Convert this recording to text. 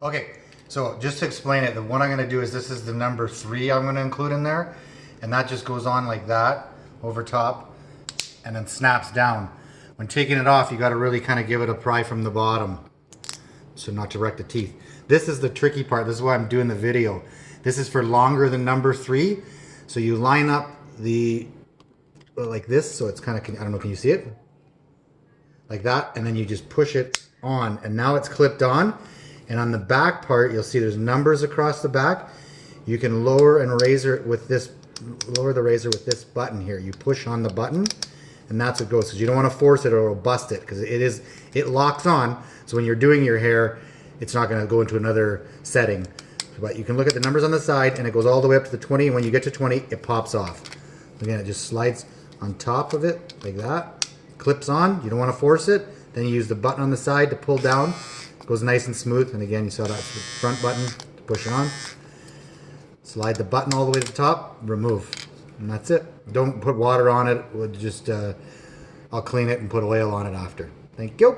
Okay, so just to explain it, what I'm going to do is this is the number 3 I'm going to include in there, and that just goes on like that over top and then snaps down. When taking it off, you got to really kind of give it a pry from the bottom so not to wreck the teeth. This is the tricky part. This is why I'm doing the video. This is for longer than number 3. So you line up the like this, so it's kind of, I don't know, can you see it? Like that, and then you just push it on, and now it's clipped on. And on the back part, you'll see there's numbers across the back. You can lower and razor it with this, lower the razor with this button here. You push on the button, and that's what goes, because you don't want to force it or it'll bust it, because it locks on. So when you're doing your hair, it's not going to go into another setting. But you can look at the numbers on the side, and it goes all the way up to the 20. And when you get to 20, it pops off. Again, it just slides on top of it like that. Clips on. You don't want to force it. Then you use the button on the side to pull down. It goes nice and smooth. And again, you saw that front button to push it on. Slide the button all the way to the top. Remove. And that's it. Don't put water on it. We'll just, I'll clean it and put oil on it after. Thank you.